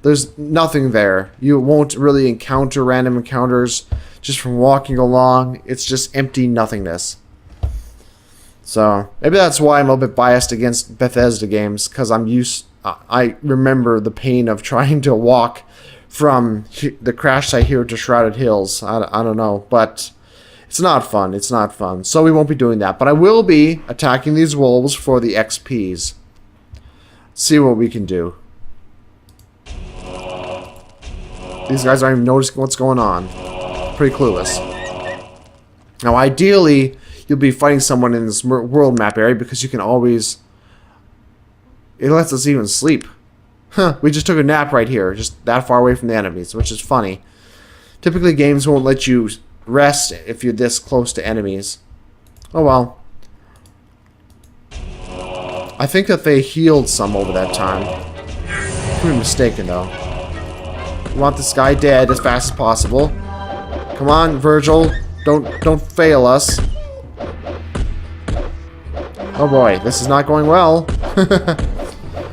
There's nothing there. You won't really encounter random encounters just from walking along. It's just empty nothingness. So maybe that's why I'm a little bit biased against Bethesda games, because I remember the pain of trying to walk from the crash site here to Shrouded Hills. I don't know, but it's not fun. It's not fun. So we won't be doing that. But I will be attacking these wolves for the XPs. See what we can do. These guys aren't even noticing what's going on. Pretty clueless. Now, ideally, you'll be fighting someone in this world map area because you can always... It lets us even sleep. Huh, we just took a nap right here, just that far away from the enemies, which is funny. Typically, games won't let you rest if you're this close to enemies. Oh well. I think that they healed some over that time. Could be mistaken, though. We want this guy dead as fast as possible. Come on, Virgil. Don't fail us. Oh boy, this is not going well.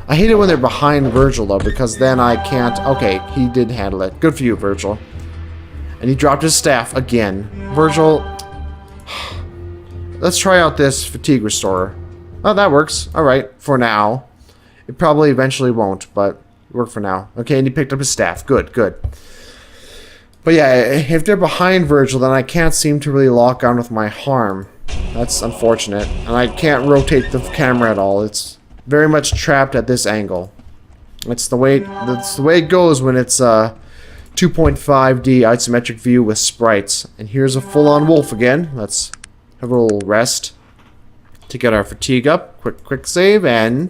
I hate it when they're behind Virgil, though, because then I can't... Okay, he did handle it. Good for you, Virgil. And he dropped his staff again. Virgil... Let's try out this fatigue restorer. Oh, that works. Alright, for now. It probably eventually won't, but work for now. Okay, and he picked up his staff. Good, good. But yeah, if they're behind Virgil, then I can't seem to really lock on with my harm. That's unfortunate. And I can't rotate the camera at all. It's very much trapped at this angle. That's the way it goes when it's a 2.5D isometric view with sprites. And here's a full-on wolf again. Let's have a little rest to get our fatigue up. Quick save and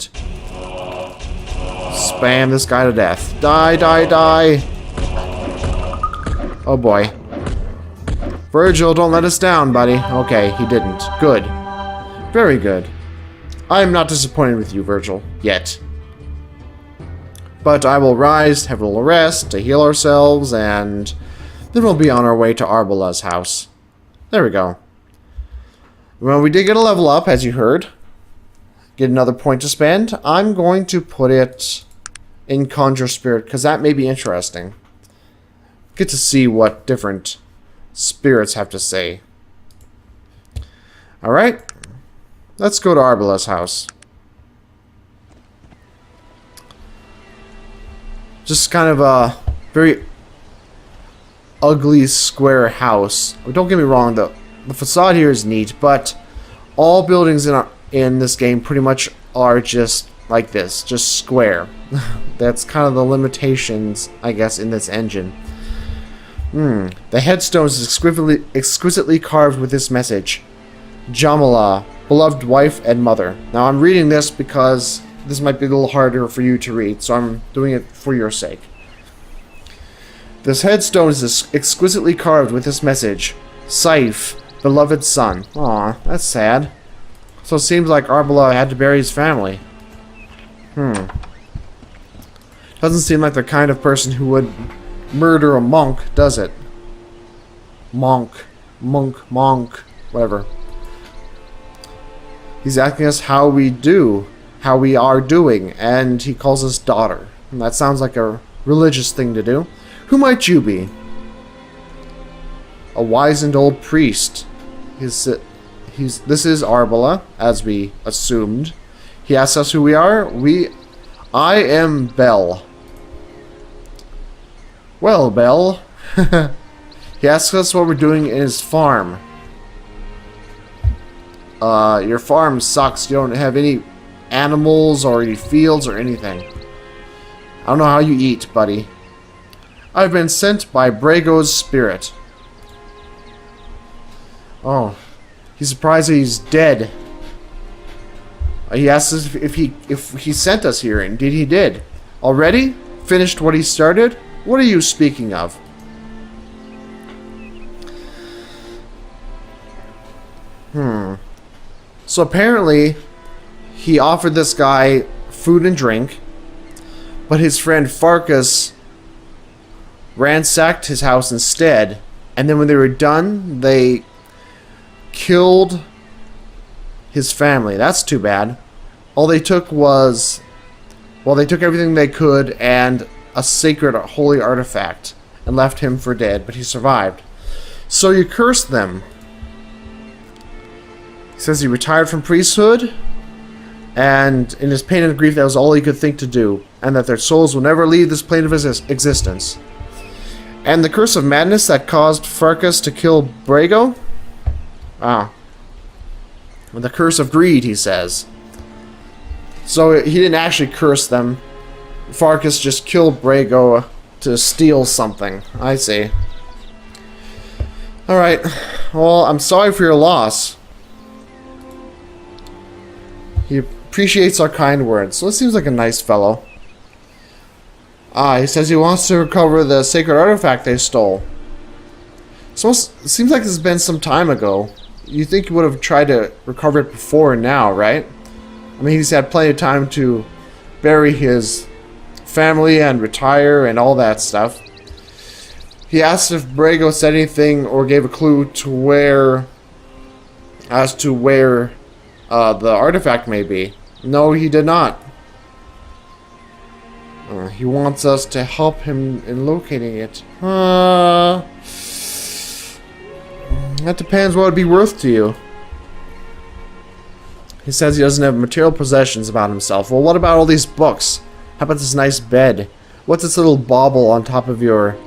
spam this guy to death. Die, die, die. Oh boy. Virgil, don't let us down, buddy. Okay, he didn't. Good. Very good. I am not disappointed with you, Virgil. Yet. But I will rise, have a little rest, to heal ourselves, and then we'll be on our way to Arbola's house. There we go. Well, we did get a level up, as you heard. Get another point to spend. I'm going to put it in Conjure Spirit, because that may be interesting. Get to see what different spirits have to say. Alright. Let's go to Arbola's house. Just kind of a very ugly square house. Don't get me wrong, the facade here is neat, but all buildings in this game pretty much are just like this, just square. That's kind of the limitations, I guess, in this engine. The headstone is exquisitely carved with this message. Jamala, beloved wife and mother. Now I'm reading this because this might be a little harder for you to read, so I'm doing it for your sake. This headstone is exquisitely carved with this message. Saif, beloved son. Aw, that's sad. So it seems like Arbola had to bury his family. Doesn't seem like the kind of person who would murder a monk, does it? Monk, whatever. He's asking us how we are doing, and he calls us daughter. And that sounds like a religious thing to do. Who might you be? A wizened old priest. This is Arbola, as we assumed. He asks us who we are. I am Bell. Well, Bell. He asks us what we're doing in his farm. Your farm sucks. You don't have any animals or any fields or anything. I don't know how you eat, buddy. I've been sent by Brago's spirit. Oh. He's surprised that he's dead. He asks us if he sent us here. Indeed he did. Already? Finished what he started? What are you speaking of? So apparently, he offered this guy food and drink, but his friend Farkas ransacked his house instead, and then when they were done, they killed his family. That's too bad. All they took was... Well, they took everything they could and a sacred holy artifact and left him for dead, but he survived. So you cursed them. He says he retired from priesthood, and in his pain and grief that was all he could think to do, and that their souls will never leave this plane of existence. And the curse of madness that caused Farkas to kill Brago? Wow. And the curse of greed, he says. So he didn't actually curse them. Farkas just killed Brago to steal something. I see. Alright. Well, I'm sorry for your loss. He appreciates our kind words. So it seems like a nice fellow. He says he wants to recover the sacred artifact they stole. So it seems like this has been some time ago. You think he would have tried to recover it before and now, right? I mean, he's had plenty of time to bury his family and retire and all that stuff. He asked if Brago said anything or gave a clue to where the artifact may be. No, he did not. He wants us to help him in locating it. That depends what it'd be worth to you. He says he doesn't have material possessions about himself. Well, what about all these books? How about this nice bed? What's this little bauble on top of your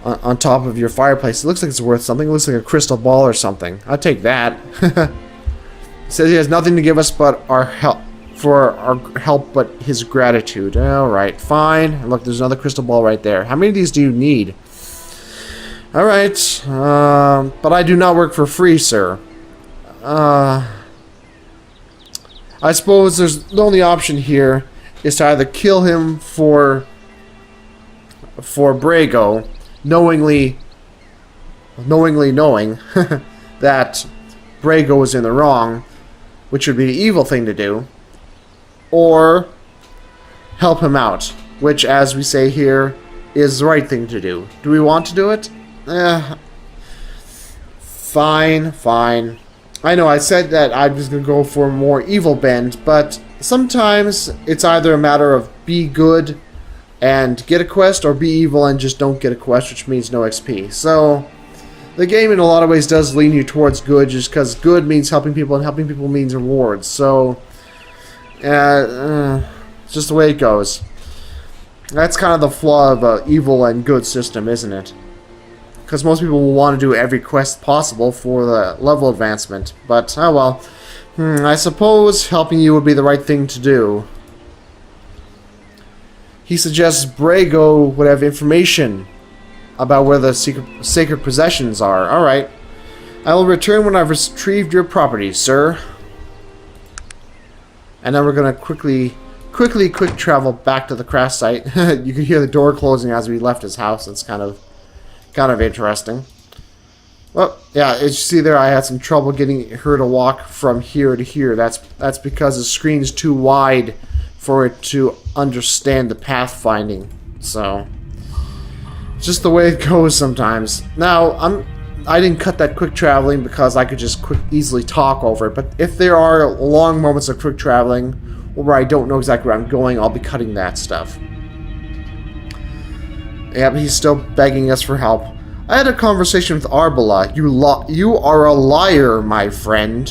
fireplace? It looks like it's worth something. It looks like a crystal ball or something. I'll take that. He says he has nothing to give us but our help. But his gratitude. Alright, fine. And look, there's another crystal ball right there. How many of these do you need? Alright. But I do not work for free, sir. I suppose the only option here is to either kill him for Brago, knowing that Brago was in the wrong, which would be the evil thing to do, or help him out, which, as we say here, is the right thing to do. Do we want to do it? Fine. I know I said that I was going to go for a more evil bend, but sometimes it's either a matter of be good and get a quest, or be evil and just don't get a quest, which means no XP. So the game in a lot of ways does lean you towards good, just because good means helping people, and helping people means rewards. So it's just the way it goes. That's kind of the flaw of an evil and good system, isn't it? Because most people will want to do every quest possible for the level advancement. But, oh well. I suppose helping you would be the right thing to do. He suggests Brago would have information about where the sacred possessions are. Alright. I will return when I've retrieved your property, sir. And then we're going to quick travel back to the crash site. You can hear the door closing as we left his house. It's kind of interesting. Well, yeah, as you see there, I had some trouble getting her to walk from here to here. That's because the screen's too wide for it to understand the pathfinding. So, it's just the way it goes sometimes. Now, I didn't cut that quick traveling because I could just easily talk over it. But if there are long moments of quick traveling where I don't know exactly where I'm going, I'll be cutting that stuff. Yeah, but he's still begging us for help. I had a conversation with Arbala. You are a liar, my friend.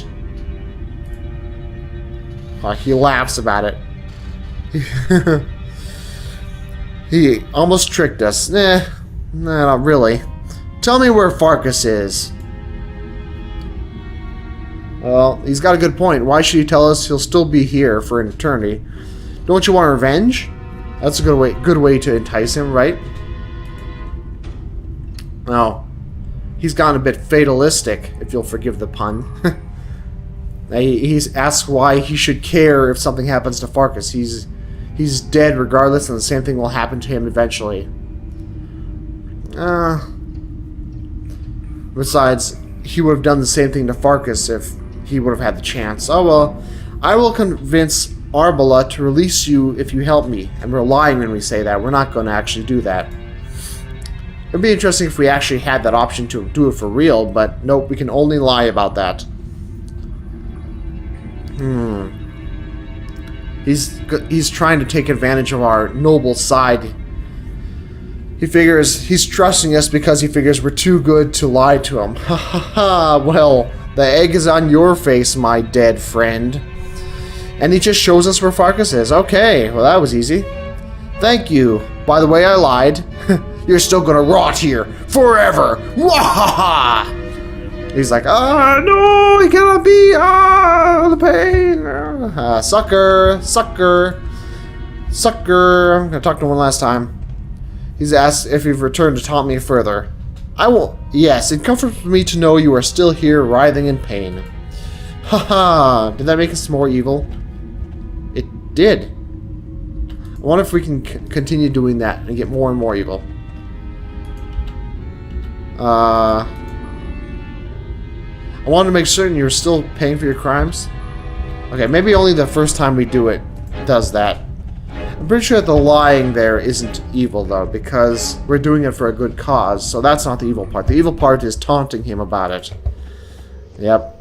He laughs about it. He almost tricked us. Nah, not really. Tell me where Farkas is. Well, he's got a good point. Why should he tell us he'll still be here for an eternity? Don't you want revenge? That's a good way to entice him, right? No. He's gone a bit fatalistic, if you'll forgive the pun. He's asked why he should care if something happens to Farkas. He's dead regardless, and the same thing will happen to him eventually. Besides, he would have done the same thing to Farkas if he would have had the chance. Oh well, I will convince Arbala to release you if you help me. And we're lying when we say that. We're not going to actually do that. It would be interesting if we actually had that option to do it for real, but nope, we can only lie about that. He's trying to take advantage of our noble side He figures he's trusting us because he figures we're too good to lie to him. Ha ha ha. Well, the egg is on your face, my dead friend. And he just shows us where Farkas is. Okay, well that was easy. Thank you. By the way, I lied. You're still gonna rot here forever. Wahaha! He's like, no, he cannot be. The pain. Sucker, sucker, sucker. I'm gonna talk to him one last time. He's asked if you've returned to taunt me further. I will. Yes, it comforts me to know you are still here, writhing in pain. Haha, did that make us more evil? It did. I wonder if we can continue doing that and get more and more evil. I wanted to make certain you're still paying for your crimes. Okay, maybe only the first time we do it does that. I'm pretty sure that the lying there isn't evil, though, because we're doing it for a good cause, so that's not the evil part. The evil part is taunting him about it. Yep.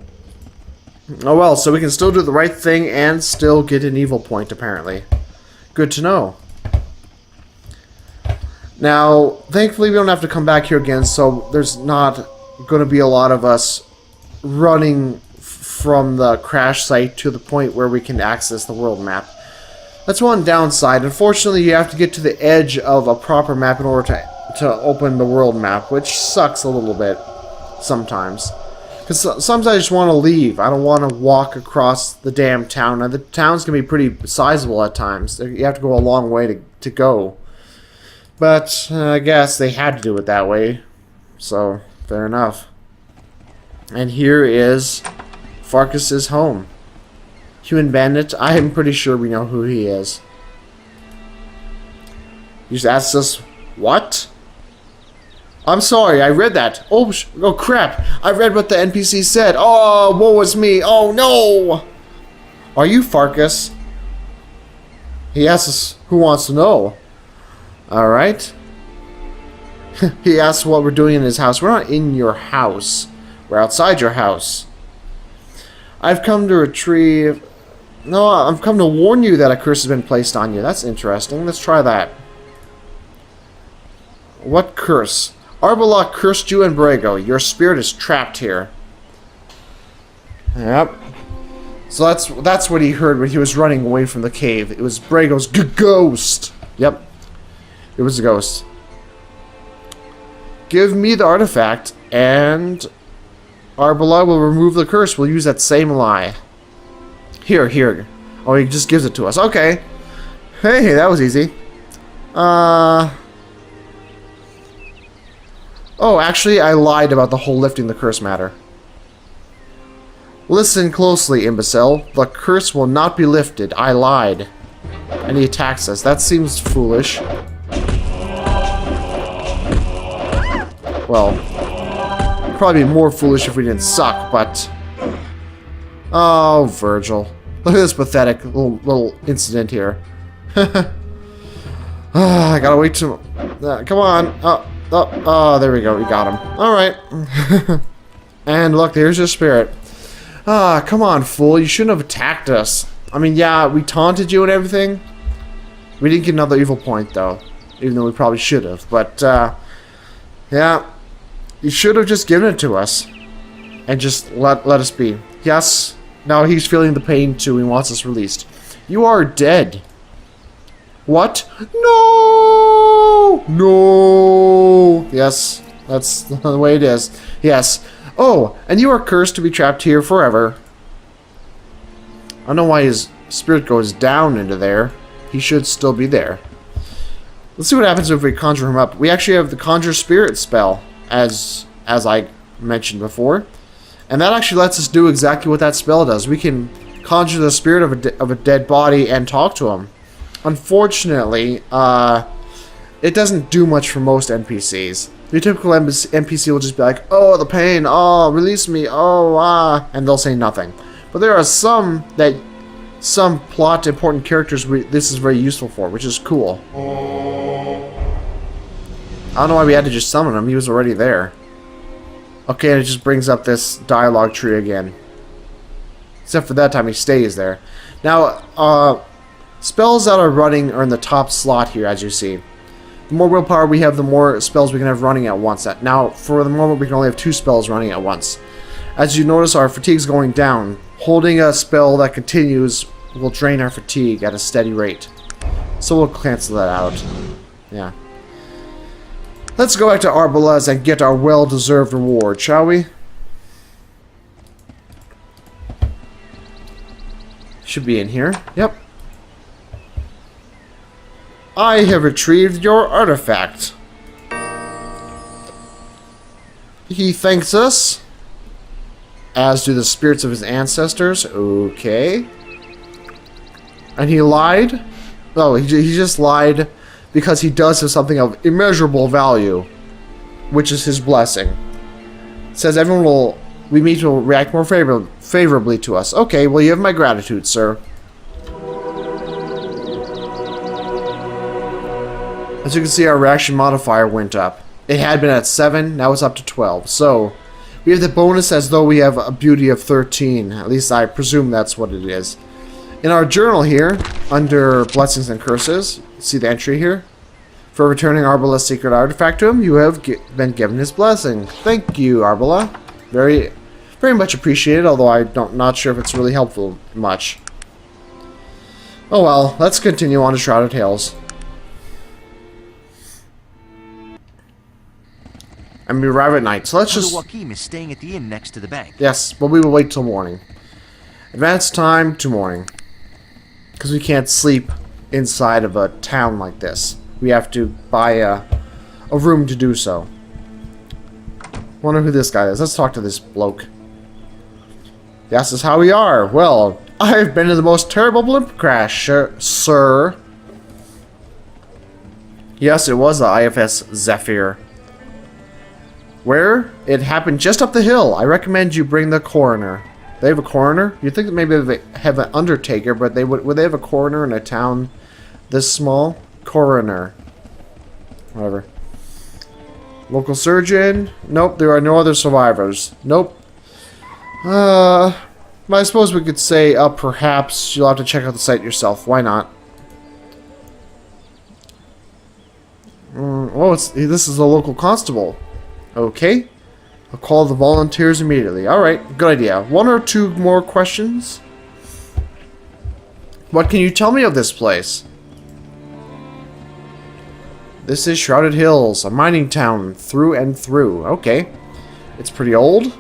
Oh well, so we can still do the right thing and still get an evil point, apparently. Good to know. Now, thankfully we don't have to come back here again, so there's not going to be a lot of us running from the crash site to the point where we can access the world map. That's one downside. Unfortunately, you have to get to the edge of a proper map in order to open the world map, which sucks a little bit sometimes. Because sometimes I just want to leave. I don't want to walk across the damn town. Now, the town's going to be pretty sizable at times. You have to go a long way to go. But I guess they had to do it that way. So, fair enough. And here is Farkas's home. Human bandit. I am pretty sure we know who he is. He just asks us, what? I'm sorry, I read that. Oh crap. I read what the NPC said. Oh, woe is me. Oh no. Are you Farkas? He asks us who wants to know. Alright. He asks what we're doing in his house. We're not in your house. We're outside your house. I've come to retrieve... No, I've come to warn you that a curse has been placed on you. That's interesting. Let's try that. What curse? Arbala cursed you and Brago. Your spirit is trapped here. Yep. So that's what he heard when he was running away from the cave. It was Brago's ghost. Yep. It was a ghost. Give me the artifact, and Arbala will remove the curse. We'll use that same lie. Here. Oh, he just gives it to us. Okay. Hey, that was easy. Oh, actually, I lied about the whole lifting the curse matter. Listen closely, imbecile. The curse will not be lifted. I lied. And he attacks us. That seems foolish. Well, probably be more foolish if we didn't suck, but... Oh, Virgil. Look at this pathetic little incident here. I gotta wait till... come on. Oh, there we go. We got him. Alright. And look, there's your spirit. Come on, fool. You shouldn't have attacked us. I mean, yeah, we taunted you and everything. We didn't get another evil point, though. Even though we probably should have. But, yeah. You should have just given it to us. And just let us be. Yes. Now he's feeling the pain, too. He wants us released. You are dead. What? No! No! Yes. That's the way it is. Yes. Oh, and you are cursed to be trapped here forever. I don't know why his spirit goes down into there. He should still be there. Let's see what happens if we conjure him up. We actually have the conjure spirit spell, as I mentioned before. And that actually lets us do exactly what that spell does. We can conjure the spirit of a dead body and talk to him. Unfortunately, it doesn't do much for most NPCs. Your typical NPC will just be like, oh, the pain, oh, release me, oh, and they'll say nothing. But there are some plot important characters this is very useful for, which is cool. I don't know why we had to just summon him, he was already there. Okay, and it just brings up this dialogue tree again. Except for that time he stays there. Now, spells that are running are in the top slot here, as you see. The more willpower we have, the more spells we can have running at once. Now, for the moment, we can only have 2 spells running at once. As you notice, our fatigue's going down. Holding a spell that continues will drain our fatigue at a steady rate. So we'll cancel that out. Yeah. Let's go back to Arbalez and get our well-deserved reward, shall we? Should be in here. Yep. I have retrieved your artifact. He thanks us, as do the spirits of his ancestors. Okay. And he lied? Oh, he just lied because he does have something of immeasurable value, which is his blessing. It says everyone we meet will react more favorably to us. Okay, well, you have my gratitude, sir. As you can see, our reaction modifier went up. It had been at 7, now it's up to 12. So, we have the bonus as though we have a beauty of 13. At least I presume that's what it is. In our journal here, under Blessings and Curses, see the entry here? For returning Arbala's secret artifact to him, you have been given his blessing. Thank you, Arbala. Very, very much appreciated, although I'm not sure if it's really helpful much. Oh well, let's continue on to Shrouded Hills. And we arrive at night, so let's just... Joaquin is staying at the inn next to the bank. Yes, but we will wait till morning. Advance time to morning. Because we can't sleep inside of a town like this. We have to buy a room to do so. Wonder who this guy is. Let's talk to this bloke. He asks us how we are. Well, I've been in the most terrible blimp crash, sir. Yes, it was the IFS Zephyr. Where? It happened just up the hill. I recommend you bring the coroner. They have a coroner? You'd think that maybe they have an undertaker, but would they have a coroner in a town this small? Coroner. Whatever. Local surgeon? Nope, there are no other survivors. Nope. I suppose we could say, perhaps you'll have to check out the site yourself. Why not? This is a local constable. Okay. I'll call the volunteers immediately. Alright, good idea. 1 or 2 more questions? What can you tell me of this place? This is Shrouded Hills, a mining town through and through. Okay. It's pretty old,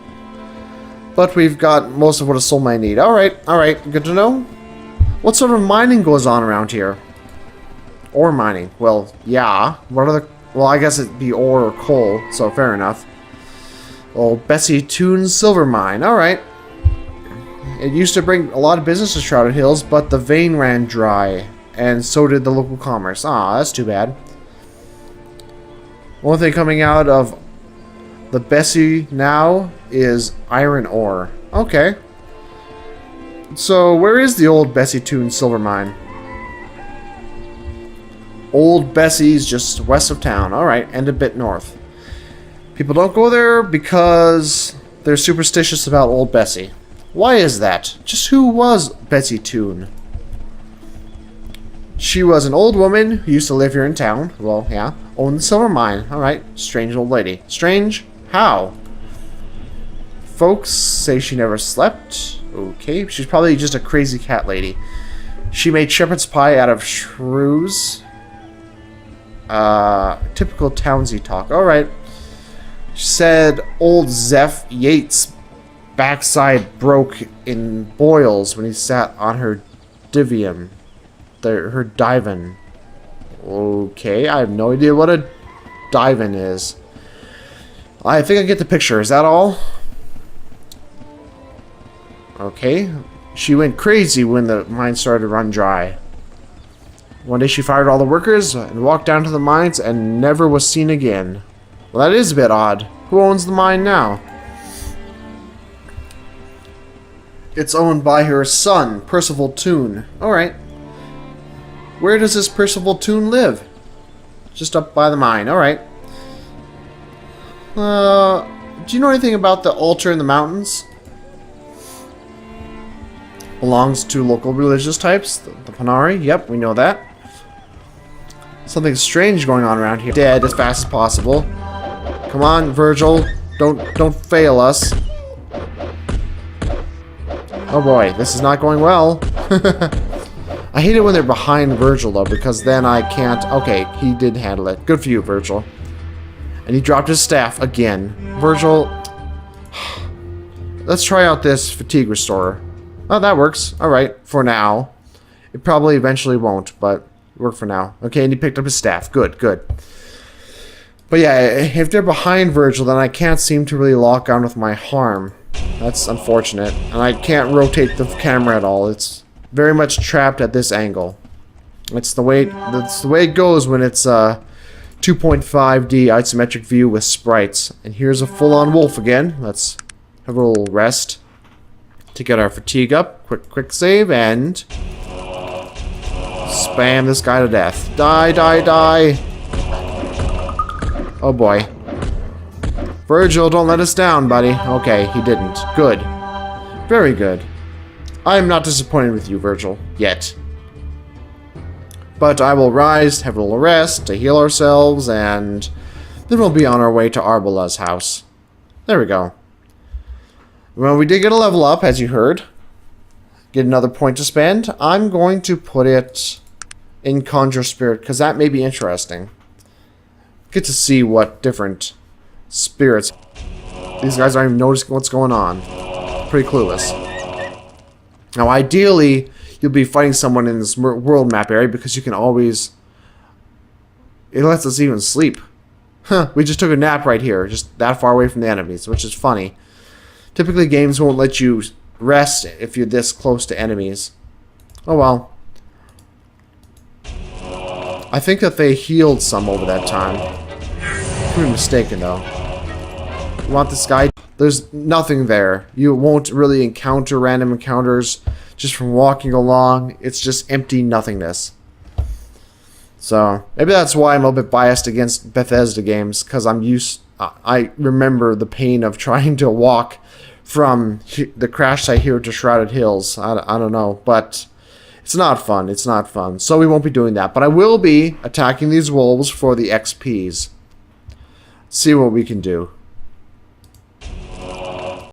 but we've got most of what a soul might need. Alright, good to know. What sort of mining goes on around here? Ore mining. Well, yeah. What are the... Well, I guess it'd be ore or coal, so fair enough. Old Bessie Toon's silver mine. Alright. It used to bring a lot of business to Shrouded Hills, but the vein ran dry, and so did the local commerce. Ah, that's too bad. One thing coming out of the Bessie now is iron ore. Okay. So, where is the old Bessie Toon silver mine? Old Bessie's just west of town. Alright, and a bit north. People don't go there because they're superstitious about old Bessie. Why is that? Just who was Bessie Toon? She was an old woman who used to live here in town. Well, yeah. Owned the silver mine. Alright. Strange old lady. Strange? How? Folks say she never slept. Okay. She's probably just a crazy cat lady. She made shepherd's pie out of shrews. Typical townsy talk. Alright. She said old Zeph Yates' backside broke in boils when he sat on her divium. Her divan. Okay, I have no idea what a divan is. I think I get the picture. Is that all? Okay. She went crazy when the mine started to run dry. One day she fired all the workers and walked down to the mines and never was seen again. Well, that is a bit odd. Who owns the mine now? It's owned by her son, Percival Toon. Alright. Where does this Percival Toon live? Just up by the mine. Alright. Do you know anything about the altar in the mountains? Belongs to local religious types. The Panari. Yep, we know that. Something strange going on around here. Dead as fast as possible. Come on, Virgil. Don't fail us. Oh boy, this is not going well. I hate it when they're behind Virgil though, because then I can't... Okay, he did handle it. Good for you, Virgil. And he dropped his staff again. Virgil... Let's try out this fatigue restorer. Oh, that works. Alright, for now. It probably eventually won't, but work for now. Okay, and he picked up his staff. Good, good. But yeah, if they're behind Virgil, then I can't seem to really lock on with my harm. That's unfortunate. And I can't rotate the camera at all. It's very much trapped at this angle. That's the way it goes when it's a 2.5D isometric view with sprites. And here's a full-on wolf again. Let's have a little rest to get our fatigue up. Quick save and spam this guy to death. Die, die, die. Oh boy. Virgil, don't let us down, buddy. Okay, he didn't. Good. Very good. I am not disappointed with you, Virgil. Yet. But I will rise, have a little rest, to heal ourselves, and then we'll be on our way to Arbola's house. There we go. Well, we did get a level up, as you heard. Get another point to spend. I'm going to put it in Conjure Spirit, because that may be interesting. Get to see what different spirits. These guys aren't even noticing what's going on. Pretty clueless. Now, ideally, you'll be fighting someone in this world map area because you can always... It lets us even sleep. Huh, we just took a nap right here, just that far away from the enemies, which is funny. Typically, games won't let you rest if you're this close to enemies. Oh well. I think that they healed some over that time. Could be mistaken, though. You want this guy? There's nothing there. You won't really encounter random encounters just from walking along. It's just empty nothingness. So, maybe that's why I'm a little bit biased against Bethesda games, because I remember the pain of trying to walk from the crash site here to Shrouded Hills. I don't know, but it's not fun. It's not fun. So we won't be doing that. But I will be attacking these wolves for the XPs. See what we can do.